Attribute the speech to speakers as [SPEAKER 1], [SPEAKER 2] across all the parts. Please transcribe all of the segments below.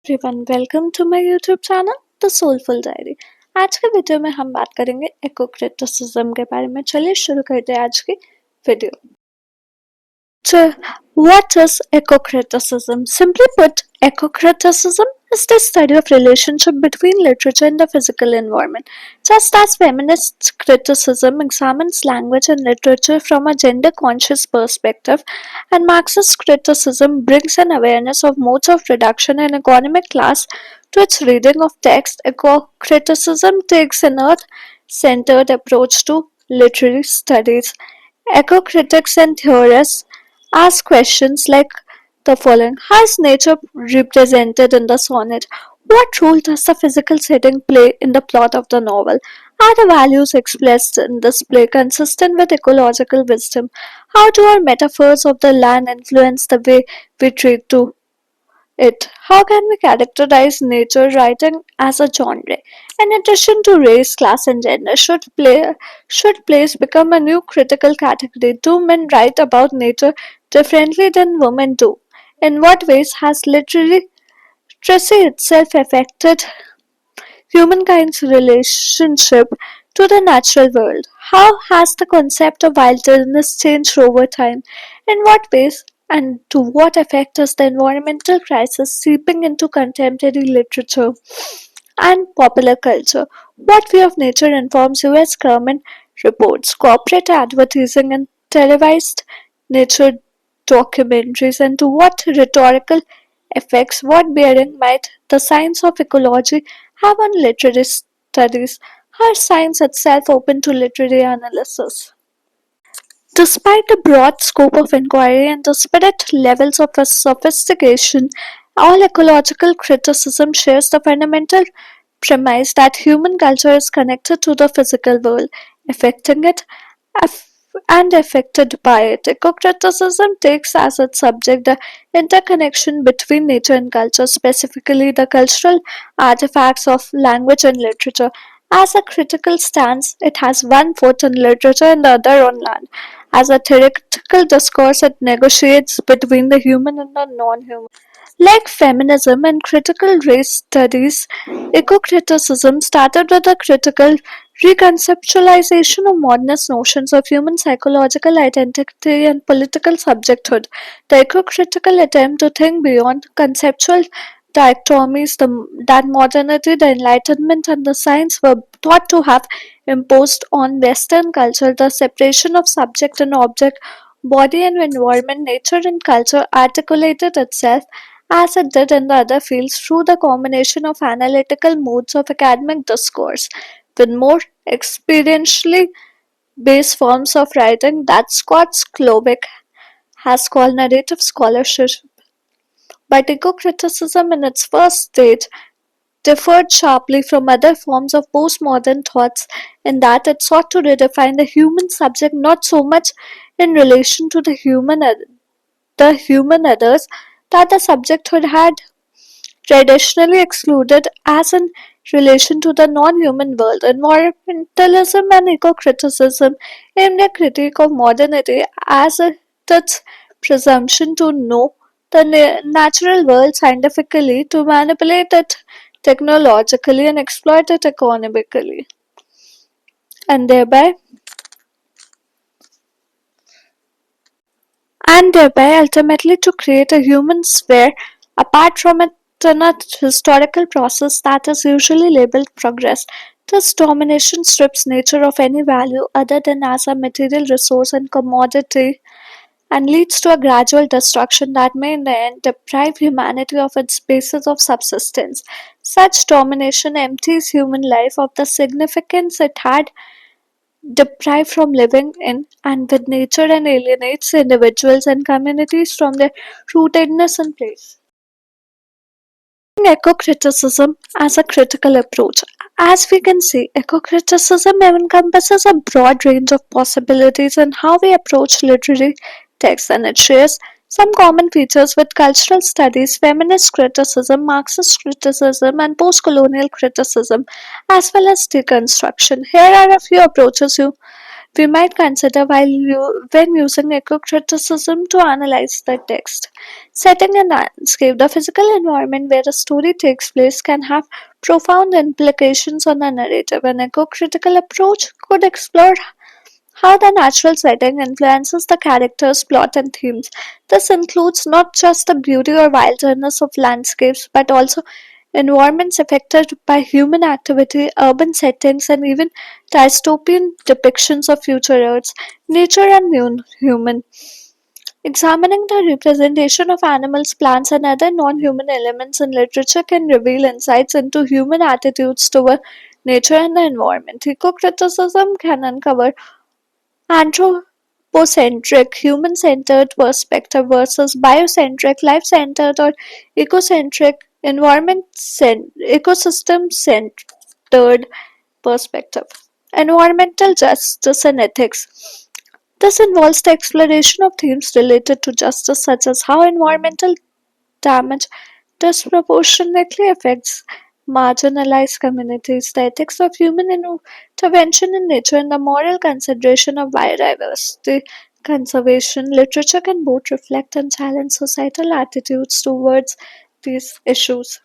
[SPEAKER 1] Everyone, welcome to my YouTube channel the soulful diary. आज के video में हम बात करेंगे इकोक्रिटिसिज्म के बारे में। चलिए शुरू करते हैं आज की video. So, what is ecocriticism? Simply put, ecocriticism is the study of relationship between literature and the physical environment. Just as feminist criticism examines language and literature from a gender-conscious perspective, and Marxist criticism brings an awareness of modes of production and economic class to its reading of text, ecocriticism takes an earth-centered approach to literary studies. Eco-critics and theorists ask questions like the following: how is nature represented in the sonnet? What role does the physical setting play in the plot of the novel? Are the values expressed in this play consistent with ecological wisdom? How do our metaphors of the land influence the way we treat to it? How can we characterize nature writing as a genre? In addition to race, class, and gender, should plays become a new critical category? Do men write about nature differently than women do? In what ways has literacy itself affected humankind's relationship to the natural world? How has the concept of wilderness changed over time? In what ways and to what effect is the environmental crisis seeping into contemporary literature and popular culture? What view of nature informs US government reports, corporate advertising, and televised nature documentaries? And to what rhetorical effects, what bearing might the science of ecology have on literary studies? How is science itself open to literary analysis? Despite the broad scope of inquiry and disparate levels of sophistication, all ecological criticism shares the fundamental premise that human culture is connected to the physical world, affecting it and affected by it. Ecocriticism takes as its subject the interconnection between nature and culture, specifically the cultural artifacts of language and literature. As a critical stance, it has one foot in literature and the other on land. As a theoretical discourse, it negotiates between the human and the non human. Like feminism and critical race studies, eco-criticism started with a critical reconceptualization of modernist notions of human psychological identity and political subjecthood. The eco-critical attempt to think beyond conceptual dichotomies that modernity, the Enlightenment, and the science were thought to have imposed on Western culture, the separation of subject and object, body and environment, nature and culture articulated itself as it did in the other fields through the combination of analytical modes of academic discourse with more experientially based forms of writing that Scott Klovic has called narrative scholarship. But eco-criticism in its first stage differed sharply from other forms of postmodern thoughts in that it sought to redefine the human subject not so much in relation to the human others that the subjecthood had traditionally excluded as in relation to the non-human world. Environmentalism and eco-criticism aimed at critique of modernity as its presumption to know the natural world scientifically, to manipulate it technologically and exploit it economically, and thereby ultimately to create a human sphere apart from it in a historical process that is usually labeled progress. This domination strips nature of any value other than as a material resource and commodity and leads to a gradual destruction that may in the end deprive humanity of its basis of subsistence. Such domination empties human life of the significance it had deprived from living in and with nature and alienates individuals and communities from their rootedness and place. Eco-criticism as a critical approach. As we can see, eco-criticism encompasses a broad range of possibilities in how we approach literary texts, and it shares some common features with cultural studies, feminist criticism, Marxist criticism, and post-colonial criticism, as well as deconstruction. Here are a few approaches we might consider when using eco-criticism to analyze the text. Setting a landscape, the physical environment where a story takes place, can have profound implications on the narrative. An eco-critical approach could explore how the natural setting influences the characters, plot, and themes. This includes not just the beauty or wilderness of landscapes, but also environments affected by human activity, urban settings, and even dystopian depictions of future Earths, nature, and human. Examining the representation of animals, plants, and other non human elements in literature can reveal insights into human attitudes toward nature and the environment. Eco criticism can uncover anthropocentric, human centered perspective versus biocentric, life centered, or ecocentric, ecosystem centered perspective. Environmental justice and ethics. This involves the exploration of themes related to justice, such as how environmental damage disproportionately affects marginalized communities, the ethics of human intervention in nature, and the moral consideration of biodiversity conservation. Literature can both reflect and challenge societal attitudes towards these issues.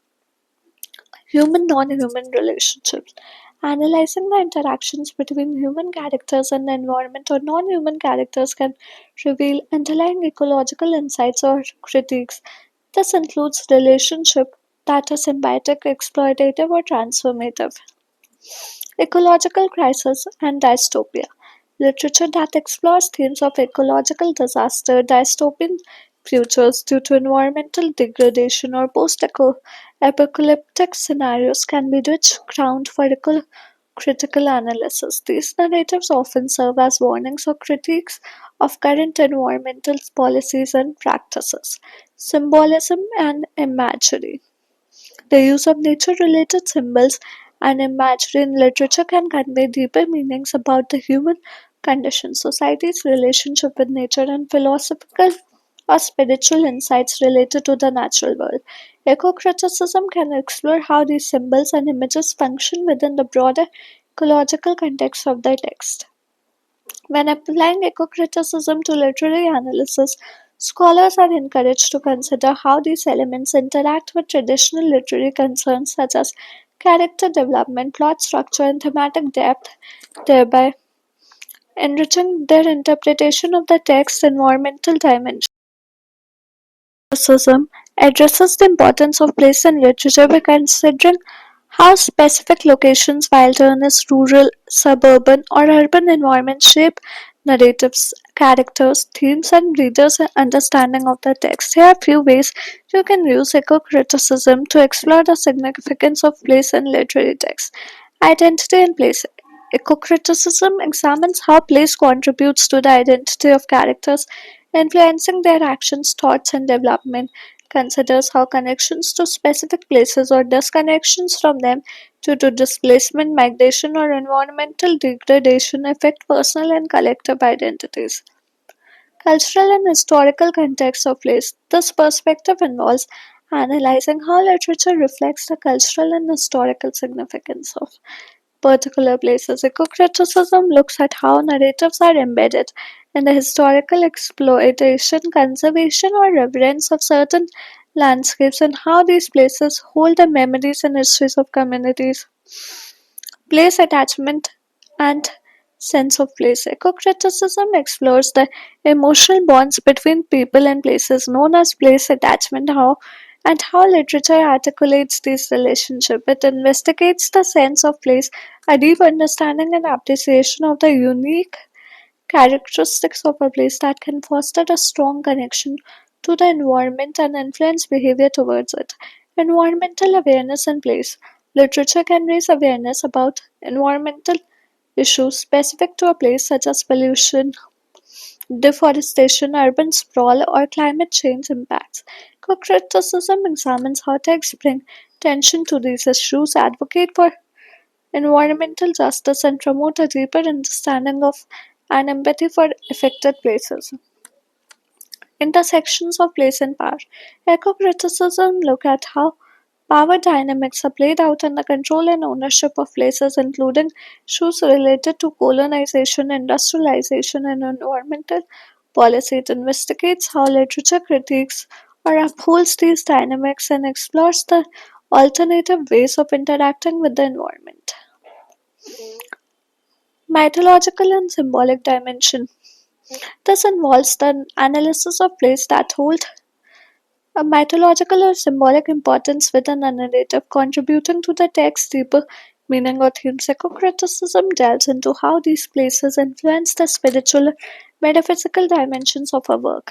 [SPEAKER 1] Human non human relationships. Analyzing the interactions between human characters and the environment or non human characters can reveal underlying ecological insights or critiques. This includes relationship that are symbiotic, exploitative, or transformative. Ecological crisis and dystopia. Literature that explores themes of ecological disaster, dystopian futures due to environmental degradation, or post-apocalyptic scenarios can be rich ground for critical analysis. These narratives often serve as warnings or critiques of current environmental policies and practices. Symbolism and imagery. The use of nature related symbols and imagery in literature can convey deeper meanings about the human condition, society's relationship with nature, and philosophical or spiritual insights related to the natural world. Eco-criticism can explore how these symbols and images function within the broader ecological context of the text. When applying eco-criticism to literary analysis, scholars are encouraged to consider how these elements interact with traditional literary concerns such as character development, plot structure, and thematic depth, thereby enriching their interpretation of the text's environmental dimension. Criticism addresses the importance of place in literature by considering how specific locations, wilderness, rural, suburban, or urban environments shape narratives, characters, themes, and readers' understanding of the text. Here are a few ways you can use eco-criticism to explore the significance of place in literary texts. Identity and place. Eco-criticism examines how place contributes to the identity of characters, influencing their actions, thoughts, and development. Considers how connections to specific places or disconnections from them due to displacement, migration, or environmental degradation affect personal and collective identities. Cultural and historical context of place. This perspective involves analyzing how literature reflects the cultural and historical significance of particular places. Eco-criticism looks at how narratives are embedded in the historical exploitation, conservation, or reverence of certain landscapes and how these places hold the memories and histories of communities. Place attachment and sense of place. Eco-criticism explores the emotional bonds between people and places known as place attachment, how literature articulates these relationships. It investigates the sense of place, a deep understanding and appreciation of the unique characteristics of a place that can foster a strong connection to the environment and influence behavior towards it. Environmental awareness in place. Literature can raise awareness about environmental issues specific to a place, such as pollution, deforestation, urban sprawl, or climate change impacts. Co-criticism examines how texts bring attention to these issues, advocate for environmental justice, and promote a deeper understanding of and empathy for affected places. Intersections of place and power. Eco-criticism look at how Power dynamics are played out in the control and ownership of places, including issues related to colonization, industrialization, and environmental policy. It investigates how literature critiques or upholds these dynamics and explores the alternative ways of interacting with the environment. Mythological and symbolic dimension. This involves the analysis of plays that hold a mythological or symbolic importance within a narrative, contributing to the text's deeper meaning or themes. Ecocriticism delves into how these places influence the spiritual and metaphysical dimensions of a work.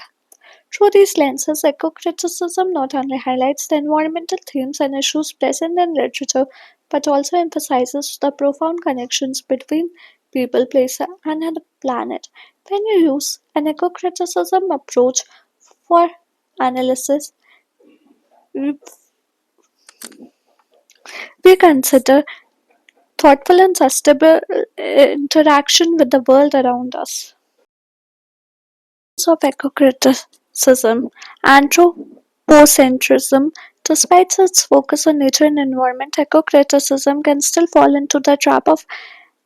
[SPEAKER 1] Through these lenses, ecocriticism not only highlights the environmental themes and issues present in literature, but also emphasizes the profound connections between people, place, and the planet. When you use an ecocriticism approach for analysis, we consider thoughtful and sustainable interaction with the world around us. Of ecocriticism, anthropocentrism, despite its focus on nature and environment, ecocriticism can still fall into the trap of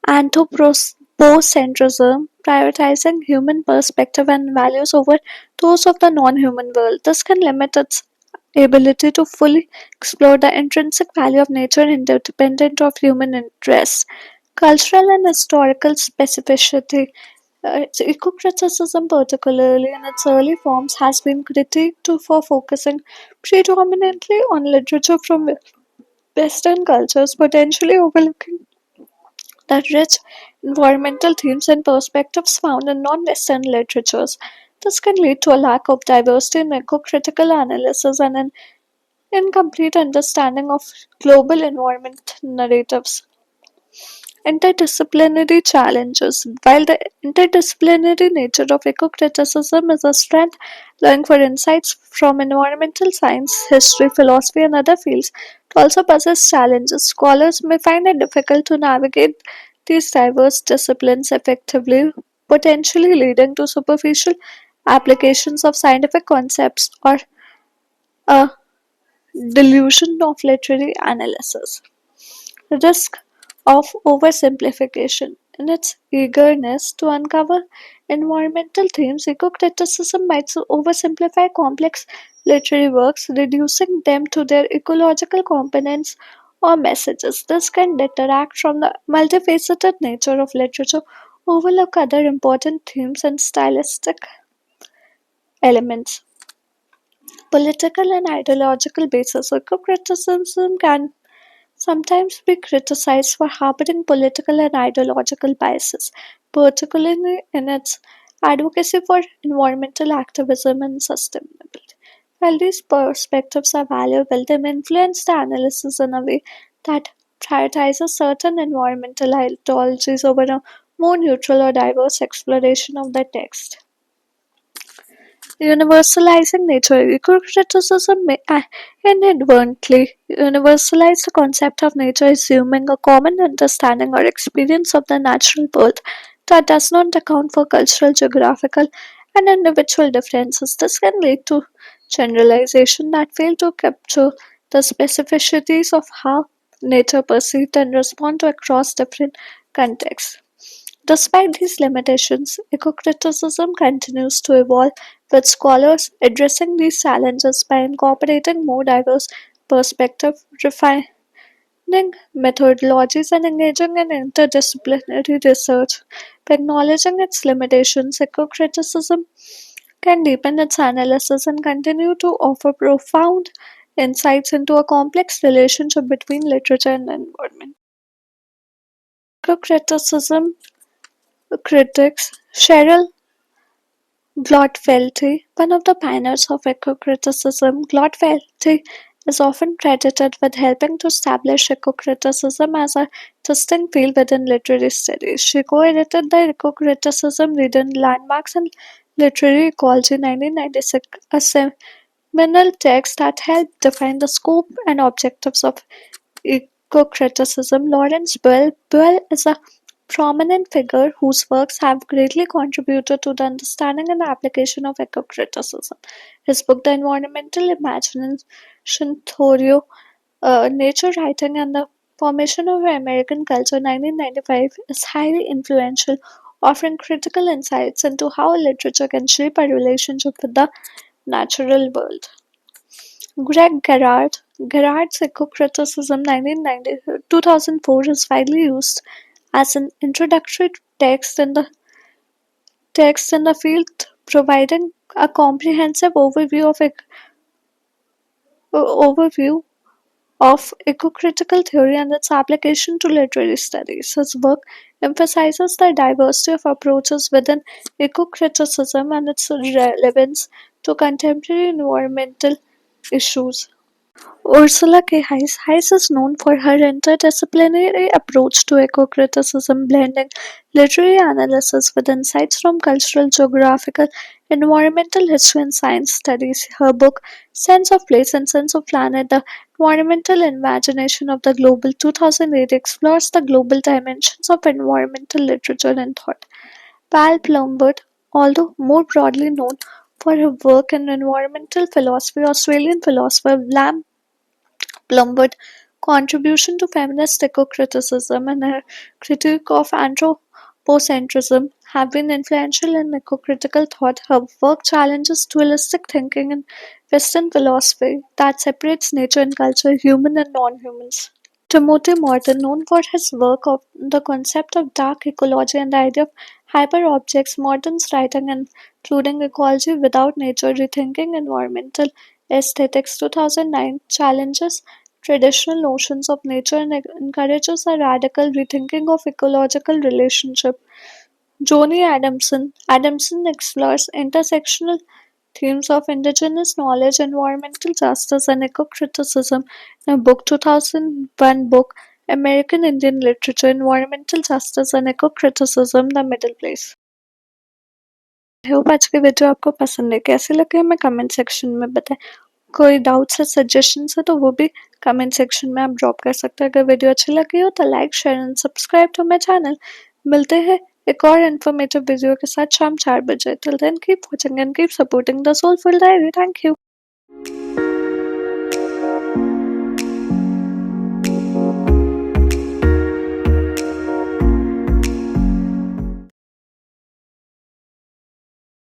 [SPEAKER 1] anthropocentrism, prioritizing human perspective and values over those of the non-human world. This can limit its ability to fully explore the intrinsic value of nature independent of human interests. Cultural and historical specificity. Eco-criticism, particularly in its early forms, has been critiqued for focusing predominantly on literature from Western cultures, potentially overlooking the rich environmental themes and perspectives found in non-Western literatures. This can lead to a lack of diversity in eco-critical analysis and an incomplete understanding of global environment narratives. Interdisciplinary challenges. While the interdisciplinary nature of eco-criticism is a strength, allowing for insights from environmental science, history, philosophy, and other fields, it also poses challenges. Scholars may find it difficult to navigate these diverse disciplines effectively, potentially leading to superficial applications of scientific concepts or a delusion of literary analysis. Risk of oversimplification. In its eagerness to uncover environmental themes, eco-criticism might oversimplify complex literary works, reducing them to their ecological components or messages. This can detract from the multifaceted nature of literature, overlook other important themes and stylistic elements. Political and ideological basis. Eco-criticism can sometimes be criticized for harboring political and ideological biases, particularly in its advocacy for environmental activism and sustainability. While these perspectives are valuable, they may influence the analysis in a way that prioritizes certain environmental ideologies over a more neutral or diverse exploration of the text. Universalizing nature. Eco-criticism may inadvertently universalize the concept of nature, assuming a common understanding or experience of the natural world that does not account for cultural, geographical, and individual differences. This can lead to generalization that fail to capture the specificities of how nature perceived and respond to across different contexts. Despite these limitations, eco-criticism continues to evolve, with scholars addressing these challenges by incorporating more diverse perspectives, refining methodologies, and engaging in interdisciplinary research. By acknowledging its limitations, eco-criticism can deepen its analysis and continue to offer profound insights into a complex relationship between literature and the environment. Eco-criticism critics Cheryl Glotfelty, one of the pioneers of eco-criticism, Glotfelty is often credited with helping to establish eco-criticism as a distinct field within literary studies. She co-edited the Eco-criticism Reading Landmarks and Literary Ecology 1996, a seminal text that helped define the scope and objectives of eco-criticism. Lawrence Buell is a prominent figure whose works have greatly contributed to the understanding and application of eco-criticism. His book, The Environmental Imagination Theory, Nature Writing and the Formation of American Culture 1995 is highly influential, offering critical insights into how literature can shape our relationship with the natural world. Greg Gerard's Ecocriticism 2004 is widely used as an introductory text in the field, providing a comprehensive overview of ecocritical theory and its application to literary studies. His work emphasizes the diversity of approaches within ecocriticism and its relevance to contemporary environmental issues. Ursula K. Heiss is known for her interdisciplinary approach to eco-criticism, blending literary analysis with insights from cultural, geographical, environmental history, and science studies. Her book, Sense of Place and Sense of Planet, The Environmental Imagination of the Global 2008, explores the global dimensions of environmental literature and thought. Val Plumwood, although more broadly known for her work in environmental philosophy, Australian philosopher Lam Plumwood's contribution to feminist eco-criticism and her critique of anthropocentrism have been influential in eco-critical thought. Her work challenges dualistic thinking in Western philosophy that separates nature and culture, human and non-humans. Timothy Morton, known for his work on the concept of dark ecology and the idea of hyperobjects, Morton's writing, including Ecology Without Nature, Rethinking Environmental Aesthetics 2009, challenges traditional notions of nature and encourages a radical rethinking of ecological relationship. Joni Adamson explores intersectional themes of indigenous knowledge, environmental justice, and eco-criticism in a book 2001 book American Indian Literature, Environmental Justice and Eco-Criticism, The Middle Place. I hope आज की video आपको पसंद है। कैसे लगे हमें comment section में बताएं। कोई डाउट्स है, सजेशंस है तो वो भी कमेंट सेक्शन में आप ड्रॉप कर सकते हैं। अगर वीडियो अच्छी लगी हो तो like share and subscribe to my channel. मिलते हैं एक और इन्फॉर्मेटिव वीडियो के साथ शाम 4 बजे। Till then keep watching and keep supporting the soulful diary. Thank you.